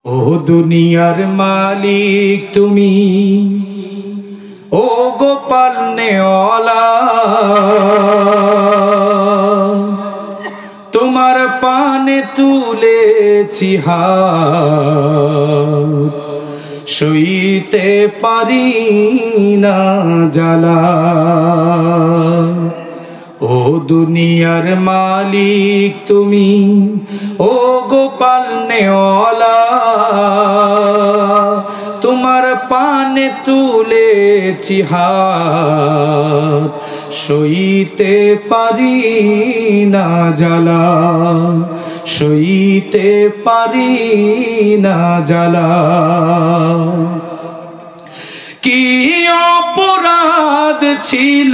ও দুনিয়ার মালিক তুমি, ও গোপাল নেওয়ালা, তোমার পানে তুলেছি হাত, সইতে পারি না জ্বালা। ও দুনিয়ার মালিক তুমি, ও গোপাল নেওয়ালা, তোমার পানে তুলেছি হাত, সইতে পারি না জ্বালা, সইতে পারি না জ্বালা। কি অপরাধ ছিল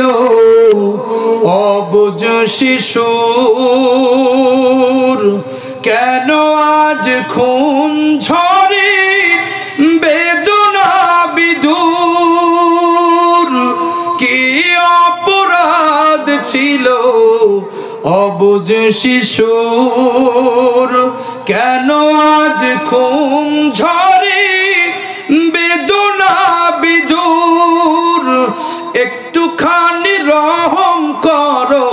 অবুঝ শিশুর, কেন আজ খুন ঝরে বেদনা বিধুর। কি অপরাধ ছিল অবুঝ শিশুর, কেন আজ খুন ঝরে বেদনা বিধুর। একটুখানি রহম করো,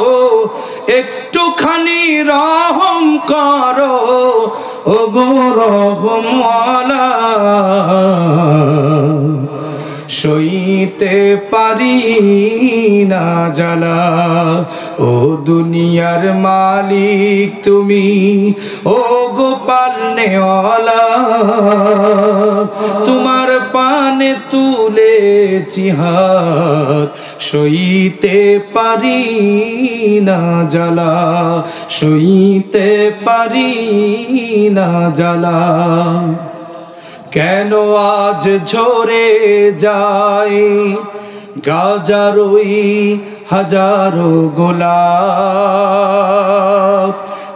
একটুখানি রহম করো, ও গো রহমওয়ালা, সইতে পারি না জ্বালা। ও দুনিয়ার মালিক তুমি, ও গোপাল নেওয়ালা, তোমার পানে তুলেছি হাত, সইতে পারি না জ্বালা, সইতে পারি না জ্বালা। কেন আজ ঝরে যায় গাজারই হাজারো গোলাপ,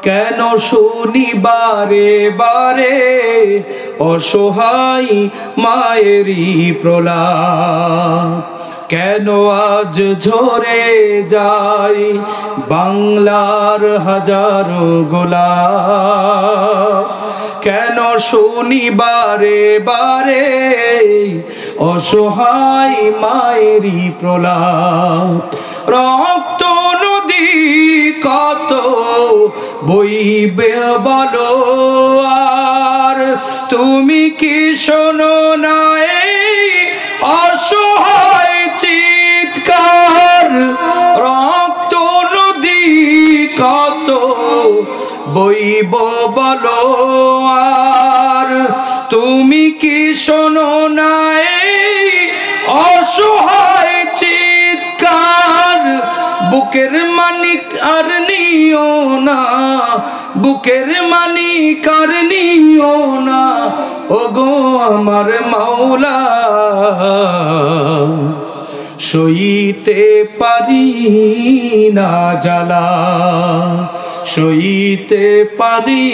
কেন শুনি বারে বারে অসহায় মায়েরই প্রলাপ। কেন আজ ঝরে যায় বাংলার হাজারো গোলাপ, কেন শুনি বারে বারে অসহায় মায়েরই প্রলাপ। রক্ত নদী কত বইবে বলো আর, তুমি কি শোনো না এই অসহায় চিৎকার। রক্ত নদী কত বইব বলো আর, তুমি কি শোনো না এই অসহায় চিৎকার। বুকের মানিক আর নিও না, বুকের মানিক আর নিও না, ও গো আমার মাওলা, সইতে পারি না জ্বালা, সইতে পারি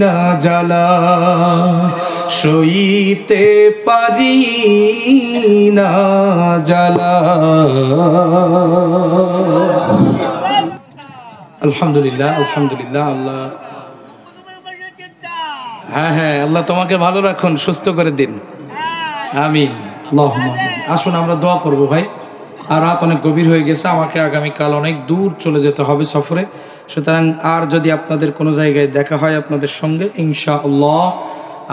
না জ্বালা, সইতে পারি না জ্বালা। আলহামদুলিল্লাহ, আলহামদুলিল্লাহ। আল্লাহ, হ্যাঁ হ্যাঁ, আল্লাহ তোমাকে ভালো রাখুন, সুস্থ করে দিন, আমিন। আসুন আমরা দোয়া করব ভাই। আর রাত অনেক গভীর হয়ে গেছে, আমাকে আগামীকাল অনেক দূর চলে যেতে হবে সফরে। সুতরাং আর যদি আপনাদের কোনো জায়গায় দেখা হয় আপনাদের সঙ্গে, ইনশাআল্লাহ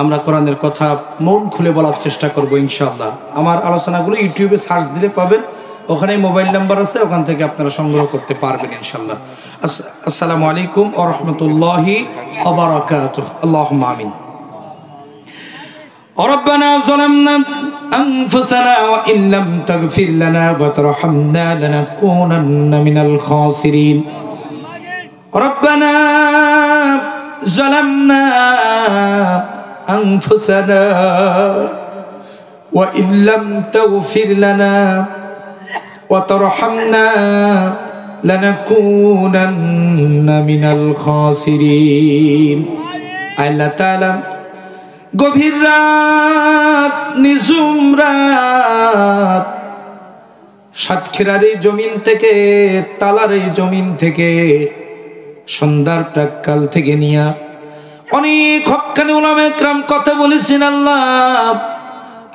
আমরা কোরআনের কথা মন খুলে বলার চেষ্টা করব ইনশাআল্লাহ। আমার আলোচনাগুলো ইউটিউবে সার্চ দিলে পাবেন, ওখানে মোবাইল নাম্বার আছে, ওখান থেকে আপনারা সংগ্রহ করতে পারবেন ইনশাআল্লাহ। আসসালামু আলাইকুম ওয়া রাহমাতুল্লাহি ওয়া বারাকাতুহু। আল্লাহুম্মা আমিন। ربنا ظلمنا أنفسنا وإن لم تغفر لنا وترحمنا لنكونن من الخاسرين. ربنا ظلمنا أنفسنا وإن لم تغفر لنا وترحمنا لنكونن من الخاسرين. الله تعالى গভীর রাত, নিঝুম রাত, সাতক্ষীরার এই জমিন থেকে, তালার এই জমিন থেকে, সন্ধ্যার প্রাক্কাল থেকে নিয়া অনেক হক্কানি উলামা একরাম কথা বলেছেন, আল্লাহ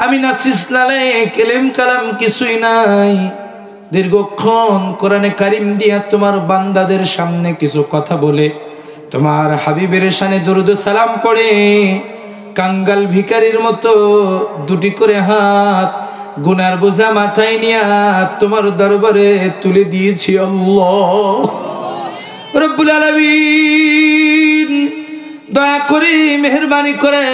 আমি নাসিস লালে কেলেম কালাম কিছুই নাই, দীর্ঘক্ষণ কোরআনে কারিম দিয়া তোমার বান্দাদের সামনে কিছু কথা বলে তোমার হাবিবের শানে দরুদ সালাম পড়ে কাঙ্গাল ভিখারির মতো দুটি করে হাত গুনার বোঝা মাথায় নিয়া তোমার দরবারে তুলে দিয়েছি। আল্লাহ রব্বুল আলামিন দয়া করে মেহেরবানি করে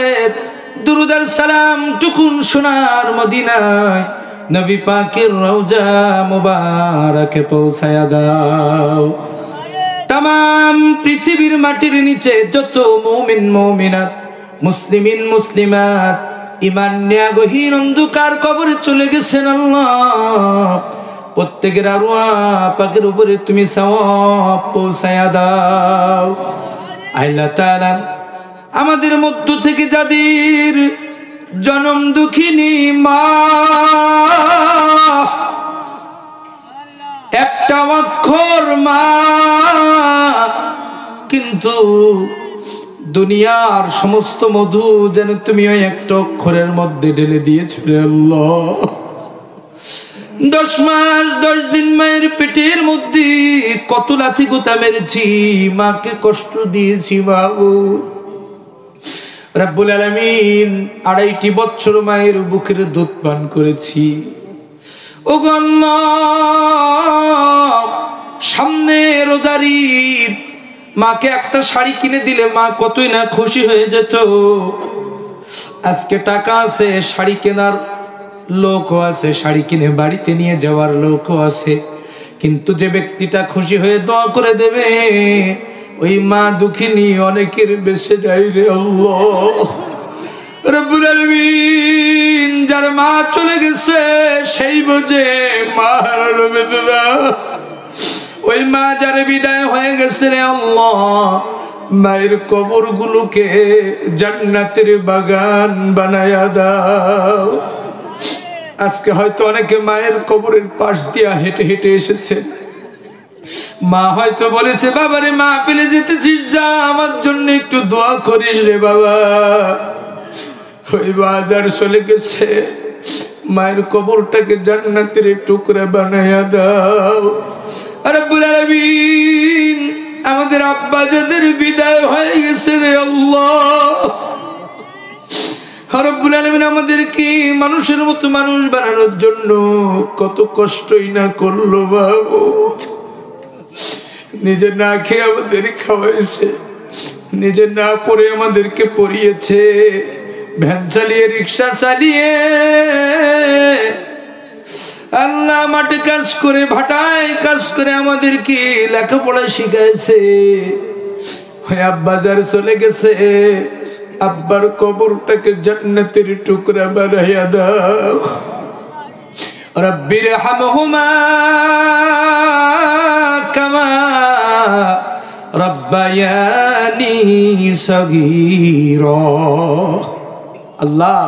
দুরুদ আর সালাম টুকুন সোনার মদিনায় নবী পাকের রওজা মুবারকে পৌঁছায়া দাও। তামাম পৃথিবীর মাটির নিচে যত মুমিন মুমিনাত, মুসলিমিন মুসলিমাত ঈমান নিয়া গহীন অন্ধকার কবরে চলে গেছেন, আল্লাহ প্রত্যেকের আরওয়াহ পাকের উপরে তুমি সওয়াব পৌঁছায়া দাও। আল্লাহ তাআলা আমাদের মধ্য থেকে যাদের জনম দুঃখিনী মা, একটা অক্ষর মা কিন্তু দুনিয়ার সমস্ত মধু যেন তুমি ওই একটা অক্ষরের মধ্যে ঢেলে দিয়েছো রে আল্লাহ। 10 মাস 10 দিন মায়ের পেটের মধ্যে কত লাথি গোতা মেরেছি, মাকে কষ্ট দিয়েছি মাবুদ রব্বুল আলামিন। 2.5 বছর মায়ের বুকের দুধ পান করেছি। ওগো আল্লাহ, সামনে রোজার ঈদ, মাকে একটা শাড়ি কিনে দিলে মা কতই না খুশি হয়ে যেত। আজকে টাকা আছে, শাড়ি কেনার লোকও আছে, শাড়ি কিনে বাড়িতে নিয়ে যাওয়ার লোকও আছে, কিন্তু যে ব্যক্তিটা খুশি হয়ে দোয়া করে দেবে ওই মা দুঃখিনী অনেকের বেশি নাই রে আল্লাহ রব্বুল আলামিন। যার মা চলে গেছে সেই বোঝে মার বেদনা, ওই মা যার বিদায় হয়ে গেছে রে আল্লাহ, মায়ের কবর গুলোকে জান্নাতের বাগান বানায়া দাও। আজকে হয়তো অনেকে মায়ের কবরের পাশ দিয়া হেঁটে হেঁটে এসেছেন, মা হয়তো বলেছে বাবারে মা পেলে যেতেছিস, যা আমার জন্য একটু দোয়া করিস রে বাবা। ওই বাজার চলে গেছে, মায়ের কবরটাকে জান্নাতের টুকরা বানায়া দাও রব্বুল আলামিন। আমাদের আব্বা যাদের বিদায় হয়ে গেছে রে আল্লাহ রব্বুল আলামিন, আমাদেরকে মানুষের মতো মানুষ বানানোর জন্য কত কষ্টই না করলো মাবুদ। নিজে না খেয়ে আমাদের খাওয়াইছে, নিজে না পড়ে আমাদেরকে পড়িয়েছে, ভ্যান চালিয়ে রিক্সা চালিয়ে আল্লাহ মাঠে কাজ করে ভাটায় কাজ করে আমাদেরকে লেখাপড়া শিখাইছে। ওই আব্বা যার চলে গেছে, আব্বার কবরটাকে জান্নাতের টুকরা বানাইয়া দাও রব্বির হামহুমা কামা রব্বায়ানি সগীরা। আল্লাহ,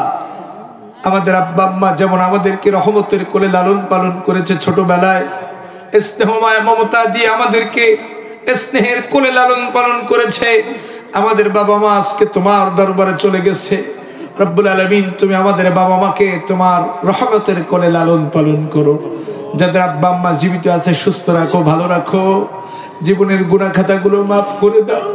আমাদের আব্বা আম্মা যেমন আমাদেরকে রহমতের কোলে লালন পালন করেছে, ছোটবেলায় স্নেহ মায়া মমতা দিয়ে আমাদেরকে স্নেহের কোলে লালন পালন করেছে, আমাদের বাবা মা আজকে তোমার দরবারে চলে গেছে। রব্বুল আলামিন, তুমি আমাদের বাবা মাকে তোমার রহমতের কোলে লালন পালন করো। যাদের আব্বা আম্মা জীবিত আছে সুস্থ রাখো, ভালো রাখো, জীবনের গুনাহ খাতাগুলো মাফ করে দাও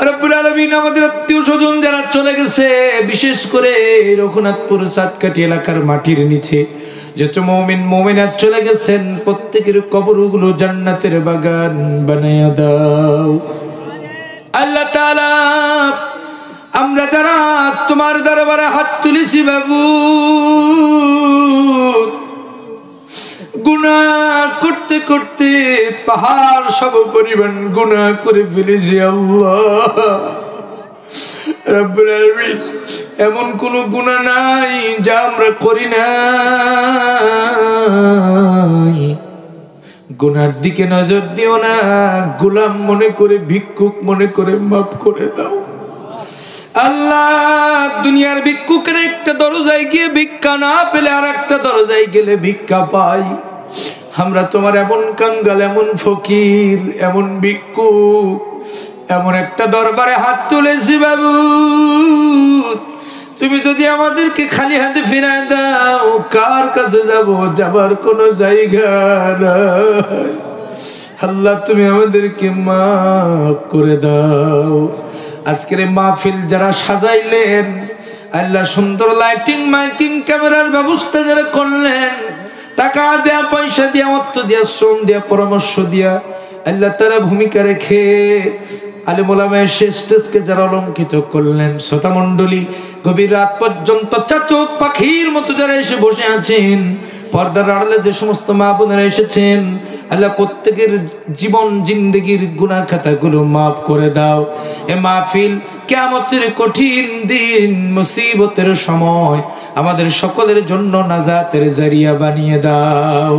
রব্বুল আলামিন। আমাদের আত্মীয় স্বজন যারা চলে গেছে, বিশেষ করে রঘুনাথপুর চাঁদকাঠি এলাকার মাটির নিচে যত মুমিন মুমিনাত চলে গেছেন, প্রত্যেকের কবরগুলো জান্নাতের বাগান বানায়া দাও আল্লাহ তাআলা। আমরা যারা তোমার দরবারে হাত তুলেছি বাবু, গুনাহ করতে করতে পাহাড় সম পরিমাণ গুনাহ করে ফেলেছি আল্লাহ রব্বুল আলামিন। এমন কোন গুনাহ নাই যা আমরা করি নাই। গুনার দিকে নজর দিও না, গোলাম মনে করে, ভিক্ষুক মনে করে মাফ করে দাও আল্লাহ। দুনিয়ার ভিক্ষুকের একটা দরজায় গিয়ে ভিক্ষা না পেলে আর একটা দরজায় গেলে ভিক্ষা পাই। আমরা তোমার এমন কাঙ্গাল, এমন ফকির, এমন ভিক্ষুক, এমন একটা দরবারে হাত তুলেছি বাবু, তুমি যদি আমাদেরকে খালি হাতে ফিরায় দাও, কার কাছে যাব? যাবার কোনো জায়গা নাই। আল্লাহ তুমি আমাদেরকে মাফ করে দাও। আজকের মাহফিল যারা সাজাইলেন, আল্লাহ সুন্দর লাইটিং মাইকিং ক্যামেরার ব্যবস্থা যারা করলেন, টাকা দেয়া, পয়সা দিয়া, অর্থ দিয়া, শ্রম দিয়া, পরামর্শ দিয়া, আল্লাহ তারা ভূমিকা রেখে আলেম ওলামায়ে শেষকে যারা অলঙ্কিত করলেন, শ্রোতা মণ্ডলী গভীর রাত পর্যন্ত চাতক পাখির মতো যারা এসে বসে আছেন, পর্দার আড়ালে যে সমস্ত মা বোনেরা এসেছেন, আল্লাহ প্রত্যেকের জীবন জিন্দেগির গুনাহ খাতাগুলো মাফ করে দাও। এ মাহফিল কিয়ামতের কঠিন দিন, মুসিবতের সময় আমাদের সকলের জন্য নাজাতের জারিয়া বানিয়ে দাও।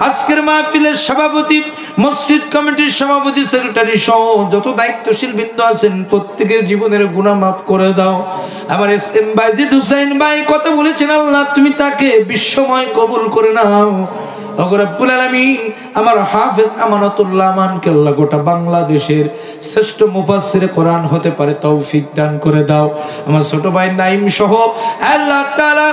আজকের মাহফিলের সভাপতি, মসজিদ কমিটির সভাপতি, সেক্রেটারি সহ যত দায়িত্বশীল বৃন্দ আছেন, প্রত্যেকের জীবনের গুনাহ মাফ করে দাও। আমার এস এম বাইজিদ হুসাইন ভাই কথা বলেছেন, আল্লাহ তুমি তাকে বিশ্বময় কবুল করে নাও। ওগো রব্বুল আলামিন, আমার হাফেজ আমানাতুল্লাহ আমানকে আল্লাহ গোটা বাংলাদেশের শ্রেষ্ঠ মুফাসসিরে কোরআন হতে পারে তৌফিক দান করে দাও। আমার ছোট ভাই নাইম সহ আল্লাহ তাআলা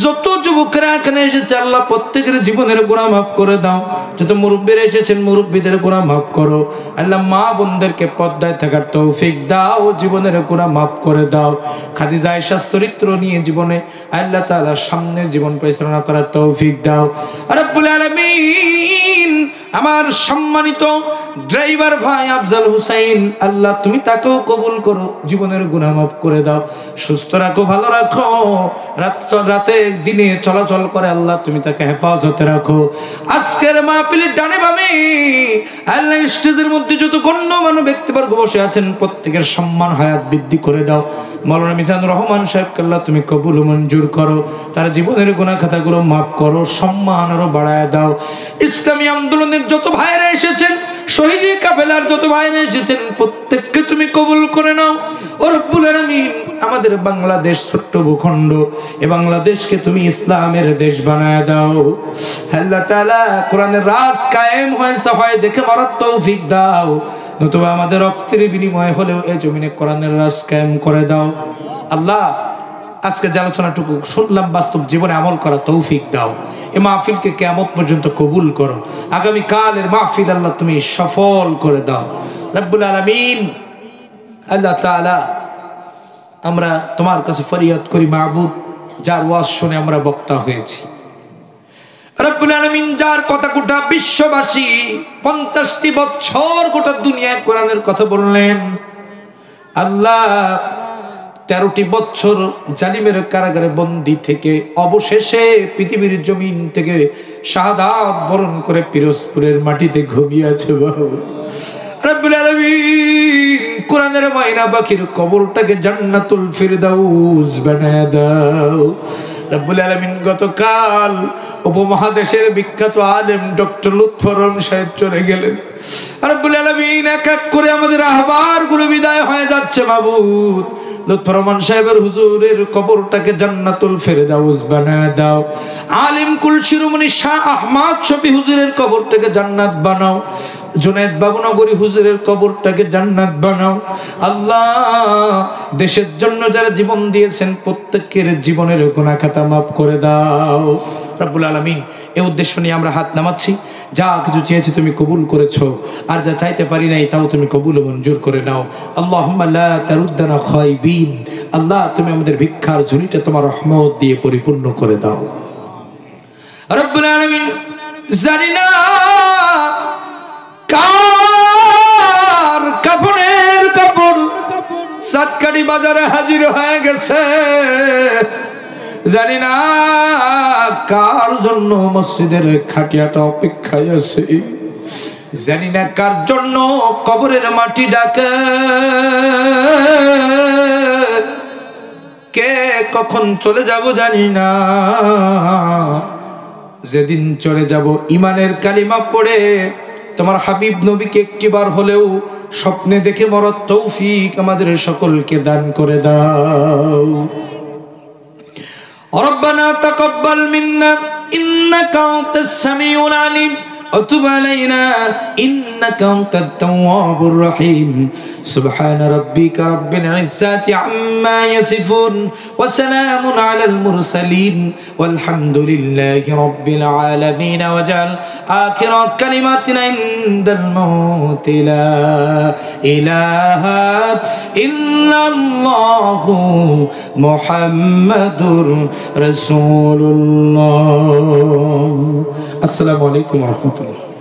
যত যুবকরা এখানে এসেছে, আল্লাহ প্রত্যেকের জীবনের গুনাহ মাফ করে দাও। যত মুরব্বিরা এসেছেন, মুরব্বিদের গুনাহ মাফ করো। আল্লাহ মা বোনদেরকে পর্দায় থাকার তৌফিক দাও, জীবনের গুনাহ মাফ করে দাও। খাদিজা আয়েশার চরিত্র নিয়ে জীবনে আল্লাহ তাআলা সামনে জীবন পরিচালনা করার তৌফিক দাও। রব্বুল আলামিন, আমার সম্মানিত ড্রাইভার ভাই আফজাল হুসাইন, আল্লাহ তুমি তাকেও কবুল করো, জীবনের গুনাহ মাফ করে দাও, সুস্থ রাখো, ভালো রাখো, রাতে দিনে চলাচল করে আল্লাহ তুমি তাকে হেফাজতে রাখো। আজকের মাহফিলের ডানে বামে আল্লাহ স্টেজের মধ্যে যত গণ্যমান্য ব্যক্তিবর্গ বসে আছেন, প্রত্যেকের সম্মান হায়াত বৃদ্ধি করে দাও। মাওলানা মিজানুর রহমান সাহেবকে আল্লাহ তুমি কবুল মঞ্জুর করো, তার জীবনের গুনাহ খাতাগুলো মাফ করো, সম্মান আরো বাড়ায় দাও। ইসলামী আন্দোলনের যত ভাইরা এসেছেন, শহীদি কাফেলার যত ভাইরা এসেছেন, প্রত্যেককে তুমি কবুল করে নাও। ও রব্বুল আলামিন, আমাদের বাংলাদেশ ছোট্ট ভূখণ্ড, এ বাংলাদেশকে তুমি ইসলামের দেশ বানায় দাও। আল্লাহ তাআলা কোরআনের রাজ কায়েম হয়েছে হয় দেখে মরার তৌফিক দাও, নতুবা আমাদের রক্তের বিনিময় হলেও এই জমিনে কোরআনের রাজ কায়েম করে দাও। আল্লাহ আজকে যে আলোচনাটুকু শুনলাম, বাস্তব জীবনে আমল করা তৌফিক দাও। এই মাহফিলকে কিয়ামত পর্যন্ত কবুল করো। আগামী কালের মাহফিল আল্লাহ তুমি সফল করে দাও রব্বুল আলামিন। আল্লাহ তাআলা, আমরা তোমার কাছে ফরিয়াদ করি মাহবুব, যার ওয়াজ শুনে আমরা বক্তা হয়েছি, রব্বুল আলামিন যার কথা গোটা বিশ্ববাসী 50টি বছর গোটা দুনিয়ায় কোরআনের কথা বললেন, আল্লাহ 13টি বছর জালিমের কারাগারে বন্দী থেকে অবশেষে পৃথিবীর জমিন থেকে শাহাদাত বরণ করে পিরোজপুরের মাটিতে ঘুমিয়ে আছে বাবা রব্বুল আলামিন। কোরআনের ময়না পাখির কবরটাকে জান্নাতুল ফিরদাউস বানায় দাও রব্বুল আলামিন। গতকাল উপমহাদেশের বিখ্যাত আলেম ডক্টর লুৎফর রহমান সাহেব চলে গেলেন রব্বুল আলামিন। এক এক করে আমাদের আহবার গুলো বিদায় হয়ে যাচ্ছে মাবুদ। লুৎফর রহমান সাহেবের হুজুরের কবরটাকে জান্নাতুল ফিরদাউস বানায় দাও। আলিম কুল শিরোমণি শাহ আহমদ শফি হুজুরের কবরটাকে জান্নাত বানাও। জুনায়েদ বাবুনগরী হুজুরের কবরটাকে জান্নাত বানাও। আল্লাহ দেশের জন্য যারা জীবন দিয়েছেন, প্রত্যেকের জীবনের গুনাহ খাতা মাফ করে দাও রব্বুল আলামিন। এই উদ্দেশ্য নিয়ে আমরা হাত নামাচ্ছি। যা কিছু চেয়েছি তুমি কবুল করেছো, আর যা চাইতে পারি নাই তাও তুমি কবুল মঞ্জুর করে নাও। আল্লাহুম্মা লা তারুদ্দানা খায়বিন। আল্লাহ তুমি আমাদের ভিক্ষার ঝুলিটা তোমার রহমত দিয়ে পরিপূর্ণ করে দাও রব্বুল আলামিন। জানি না কার কাপড়ের কাপড় সাতকাটি বাজারে হাজির হয়ে গেছে, জানি না কার জন্য মসজিদের খাটিয়াটা অপেক্ষায় আছে, জানি না কার জন্য কবরের মাটি ডাকে, কে কখন চলে যাব জানি না। যেদিন চলে যাব ঈমানের কালিমা পড়ে তোমার হাবিব নবীকে একটিবার হলেও স্বপ্নে দেখে মরার তৌফিক আমাদের সকলকে দান করে দাও। ربنا تقبل منا إنك أنت السميع العليم وتب علينا إنك أنت التواب الرحيم سبحان ربك رب العزة عما يصفون وسلام على المرسلين والحمد لله رب العالمين وجعل آخر كلماتنا عند الموت لا إله إلا الله محمد رسول الله. السلام عليكم ورحمة الله.